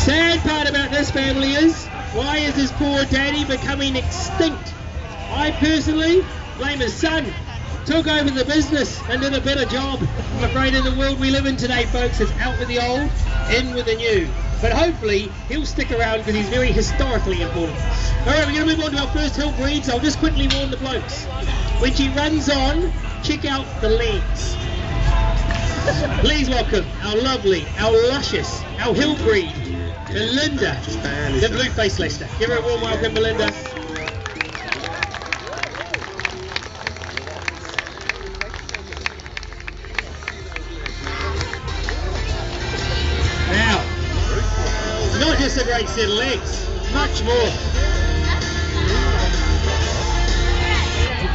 Sad part about this family is, why is his poor daddy becoming extinct? I personally blame his son. Took over the business and did a better job. I'm afraid in the world we live in today, folks, it's out with the old, in with the new. But hopefully he'll stick around because he's very historically important. Alright, we're going to move on to our first hill breeds. I'll just quickly warn the blokes. When she runs on, check out the legs. Please welcome our lovely, our luscious, our hill breed, Belinda, the blue-faced Leicester. Give her a warm welcome, Belinda. Now, not just a great set of legs, much more.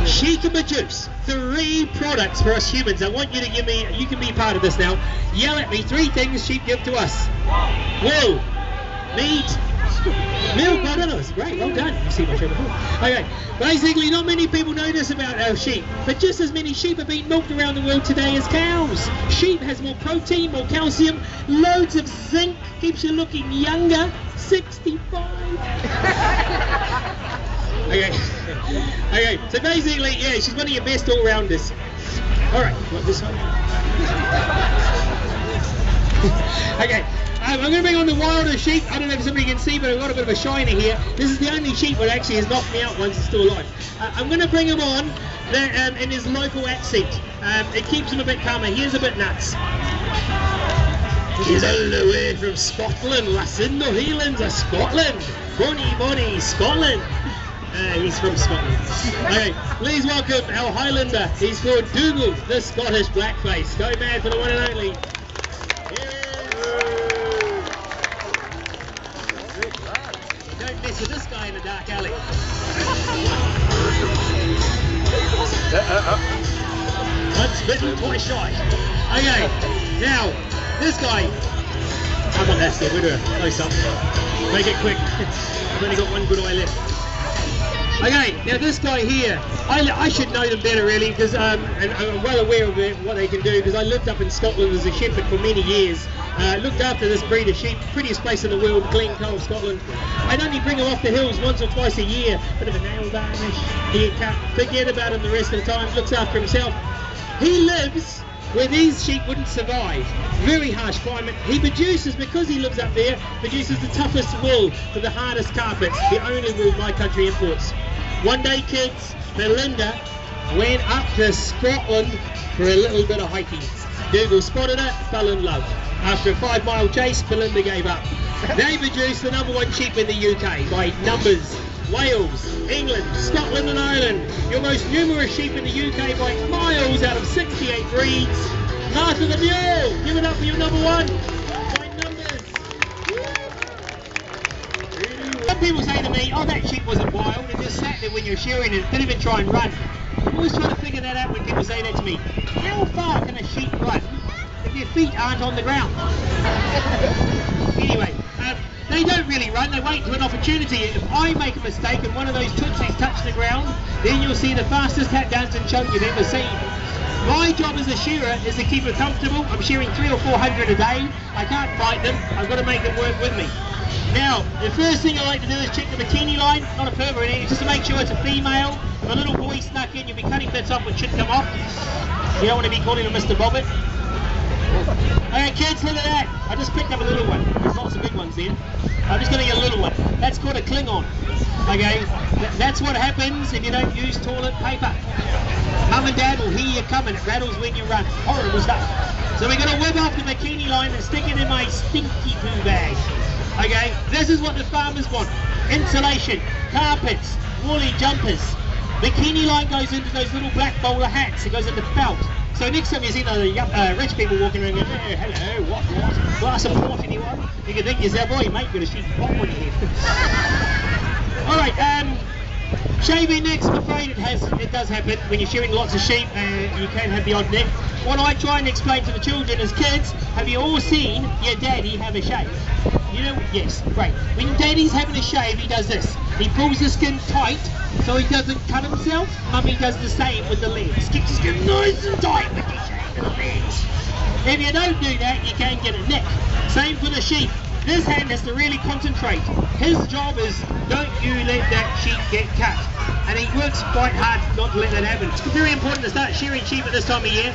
She can produce 3 products for us humans. I want you to give me, you can be part of this now. Yell at me 3 things sheep give to us. Wool, meat, milk. I don't know, it's great, well done. You see my show before. Okay, basically not many people know this about our sheep, but just as many sheep are being milked around the world today as cows. Sheep has more protein, more calcium, loads of zinc, keeps you looking younger, 65. Okay, so basically, yeah, she's one of your best all-rounders. Alright, what this one? Okay, I'm going to bring on the wilder sheep. I don't know if somebody can see, but I've got a bit of a shiner here. This is the only sheep that actually has knocked me out once it's still alive. I'm going to bring him on in his local accent. It keeps him a bit calmer. He is a bit nuts. He's all the way from Scotland, lass in the Highlands of Scotland. Bonnie, Scotland. He's from Scotland. Okay, please welcome our Highlander. He's called Dougal, the Scottish Blackface. Go mad for the one and only. Don't mess with this guy in the dark alley. Once bitten, twice shy. Okay, now, this guy. I'm on that step, we'll do it. Close up. Make it quick. I've only got one good eye left. Okay, now this guy here, I should know them better really, because and I'm well aware of what they can do, because I lived up in Scotland as a shepherd for many years. Looked after this breed of sheep, prettiest place in the world, Glencoe, Scotland. I'd only bring him off the hills once or twice a year, bit of a nail varnish, haircut, forget about him the rest of the time, looks after himself. He lives where these sheep wouldn't survive. Very harsh climate. He produces, because he lives up there, produces the toughest wool for the hardest carpets, the only wool my country imports. One day, kids, Belinda went up to Scotland for a little bit of hiking. Dougal spotted her, fell in love. After a 5-mile chase, Belinda gave up. They produce the #1 sheep in the UK by numbers. Wales, England, Scotland and Ireland. Your most numerous sheep in the UK by miles out of 68 breeds. Martha the Mule, give it up for your #1 by numbers. Some people say to me, oh, that sheep wasn't wild, it just sat there when you're shearing and didn't even try and run. I'm always trying to figure that out when people say that to me. How far can a sheep run if your feet aren't on the ground? Anyway, they don't really run, they wait for an opportunity. If I make a mistake and one of those tootsies touch the ground, then you'll see the fastest tap dancing choke you've ever seen. My job as a shearer is to keep it comfortable. I'm shearing 300 or 400 a day. I can't fight them, I've got to make them work with me. Now, the first thing I like to do is check the bikini line, not a pervert, just to make sure it's a female. If a little boy snuck in, you'll be cutting bits off which shouldn't come off. You don't want to be calling him Mr. Bobbit. Okay kids, look at that. I just picked up a little one. There's lots of big ones there. I'm just going to get a little one. That's called a Klingon. Okay, that's what happens if you don't use toilet paper. Mum and Dad will hear you coming. It rattles when you run. Horrible stuff. So we're going to whip off the bikini line and stick it in my stinky poo bag. Okay, this is what the farmers want. Insulation, carpets, woolly jumpers. Bikini line goes into those little black bowler hats. It goes into felt. So next time you see the rich people walking around going, oh, hello, what, glass of port anyone? You can think to yourself, oh, you mate, got a sheep bomb on your head. Alright, shaving necks, I'm afraid it does happen when you're shearing lots of sheep, you can have the odd neck. What I try and explain to the children as kids, have you all seen your daddy have a shave? You know, yes, great. When daddy's having a shave, he does this. He pulls the skin tight so he doesn't cut himself. Mummy does the same with the legs. Keep the skin nice and tight when you shave the legs. If you don't do that, you can get a nick. Same for the sheep. this hand has to really concentrate. His job is, don't you let that sheep get cut. And he works quite hard not to let that happen. It's very important to start shearing sheep at this time of year.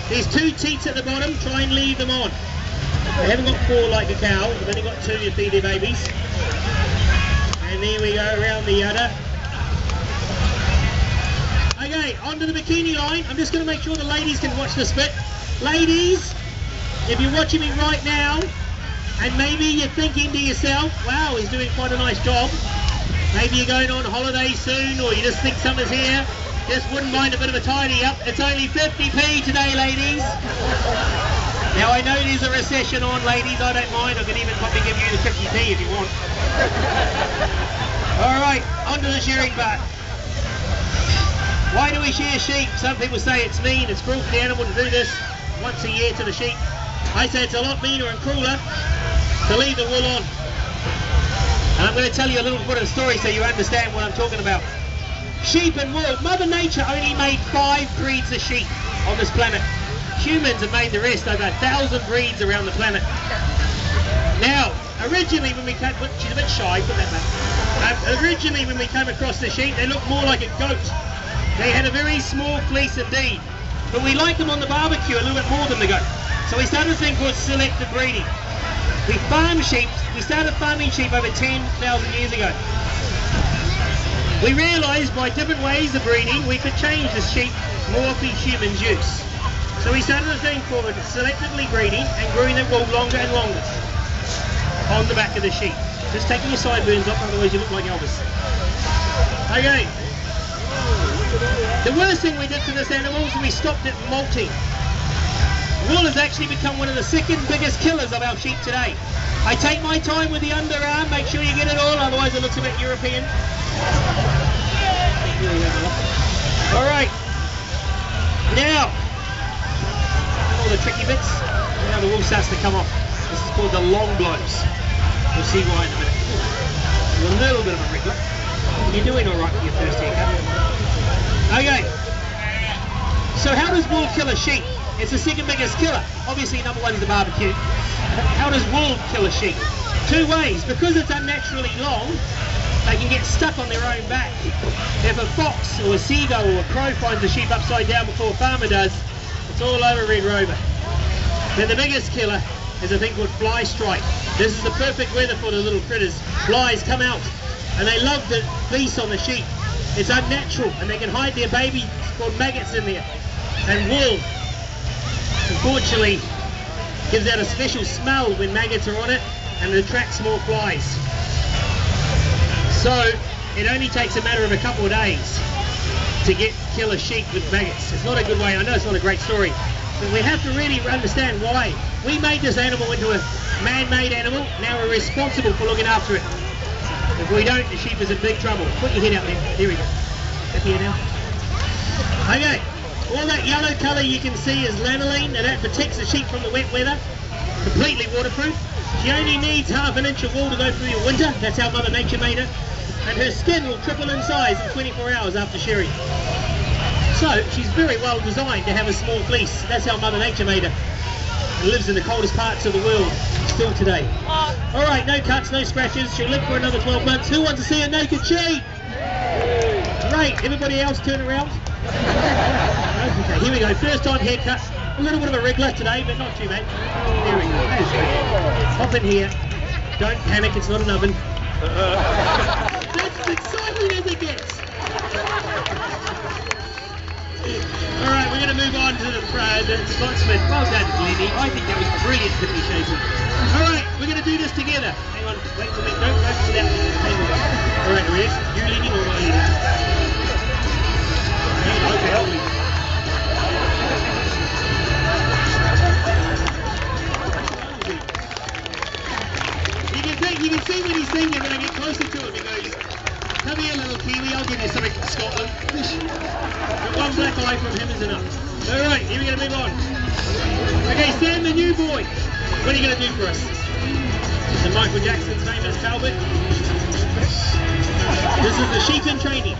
There's 2 teats at the bottom, try and leave them on. They haven't got 4 like a cow, they've only got 2 to feed their babies. And there we go around the udder. Okay, onto the bikini line. I'm just going to make sure the ladies can watch this bit. Ladies, if you're watching me right now, and maybe you're thinking to yourself, wow, he's doing quite a nice job. Maybe you're going on holiday soon, or you just think summer's here. Just wouldn't mind a bit of a tidy up. It's only 50p today, ladies. Now I know there's a recession on, ladies. I don't mind. I can even probably give you the 50p if you want. All right, onto the shearing part. Why do we shear sheep? Some people say it's mean, it's cruel for the animal to do this once a year to the sheep. I say it's a lot meaner and crueler to leave the wool on. And I'm going to tell you a little bit of a story so you understand what I'm talking about. Sheep and wool. Mother Nature only made 5 breeds of sheep on this planet. Humans have made the rest, over 1,000 breeds around the planet. Now, originally when we came, she's a bit shy, put that back. Originally when we came across the sheep, they looked more like a goat. They had a very small fleece indeed. But we liked them on the barbecue a little bit more than the goat. So we started a thing called selective breeding. We farm sheep. We started farming sheep over 10,000 years ago. We realised by different ways of breeding we could change the sheep more for humans' use. So we started a thing called selectively breeding and growing their wool longer and longer on the back of the sheep. Just taking your sideburns off, otherwise you look like Elvis. Okay. The worst thing we did to this animal is we stopped it molting. Wool has actually become one of the second biggest killers of our sheep today. I take my time with the underarm, make sure you get it all, otherwise it looks a bit European. Alright, now, all the tricky bits, now the wool starts to come off. This is called the long blows. We'll see why in a minute. A little bit of a wriggler. You're doing alright with your first haircut. Okay, so how does wool kill a sheep? It's the second biggest killer. Obviously number 1 is the barbecue. How does wool kill a sheep? 2 ways. Because it's unnaturally long, they can get stuck on their own back. If a fox or a seagull or a crow finds a sheep upside down before a farmer does, it's all over Red Rover. Then the biggest killer is a thing called fly strike. This is the perfect weather for the little critters. Flies come out and they love to feast on the sheep. It's unnatural and they can hide their baby called maggots in there. And wool, unfortunately, gives out a special smell when maggots are on it and it attracts more flies. So it only takes a matter of a couple of days to kill a sheep with maggots. It's not a good way. I know it's not a great story, but we have to really understand why. We made this animal into a man-made animal. Now we're responsible for looking after it. If we don't, the sheep is in big trouble. Put your head out there. There we go. Up here now. Okay. All that yellow colour you can see is lanolin, and that protects the sheep from the wet weather. Completely waterproof. She only needs half an inch of wool to go through your winter. That's how Mother Nature made her. And her skin will triple in size in 24 hours after shearing. So she's very well designed to have a small fleece. That's how Mother Nature made her. And lives in the coldest parts of the world still today. Alright, no cuts, no scratches. She'll live for another 12 months. Who wants to see a naked sheep? Great. Everybody else turn around. Okay, here we go. First time haircut. A little bit of a wriggler today, but not too bad. There we go. That is good. Hop in here. Don't panic, it's not an oven. That's as exciting as it gets. Alright, we're going to move on to the Scotsman. Well done, Lenny. I think that was brilliant, Tiffany Shazen. Alright, we're going to do this together. Hang on, wait for me. Don't rush without the table. Alright, are you leading or am I leading? Okay, I'll lead. You can see when he's thinking, when I get closer to him, he goes, come here little Kiwi, I'll give you something from Scotland. But one black eye from him is enough. Alright, here we're going to move on. Okay, Sam the new boy, what are you going to do for us? The Michael Jackson's famous Talbot. This is the sheep in training.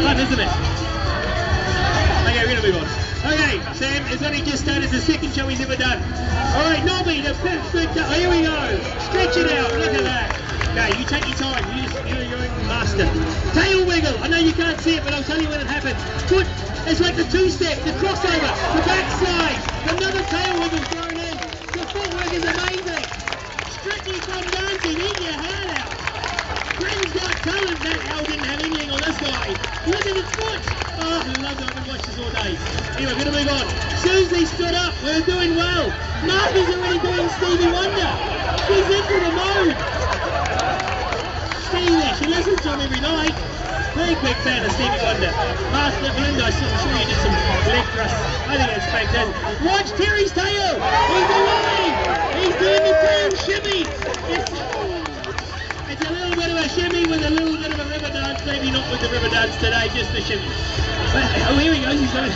Fun, isn't it? Okay, we're going to move on. Okay, Sam, it's only just started. It's the second show he's ever done. Alright, Nobby, the fifth. Oh, here we go. Stretch it out. Look at that. Okay, you take your time. You're your own master. Tail wiggle. I know you can't see it, but I'll tell you when it happens. Foot. It's like the two-step, the crossover, the backside. Another tail wiggle thrown in. The footwork is amazing. Strictly fun dancing. Eat your heart out. Britain's got talent. That Al didn't have anything on this guy. Look at his foot. Oh, I love it. I've been watching this all day. Anyway, we're going to move on. Susie stood up. We're doing well. Martha's already doing Stevie Wonder. She's into the mode. Stevie, she listens to him every night. Big fan of Stevie Wonder. Martha, Belinda, I'm sure you did some leg thrusts. I think it's fantastic. Watch Terry's tail. He's away. He's doing the tail shimmy. It's a little bit of a shimmy with a little bit of a river dance. Maybe not with the river dance today, just the shimmy. Oh, here he goes. He's going.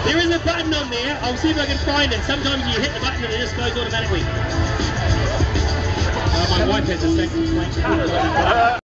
There is a button on there. I'll see if I can find it. Sometimes you hit the button and it just goes automatically. My wife has a second.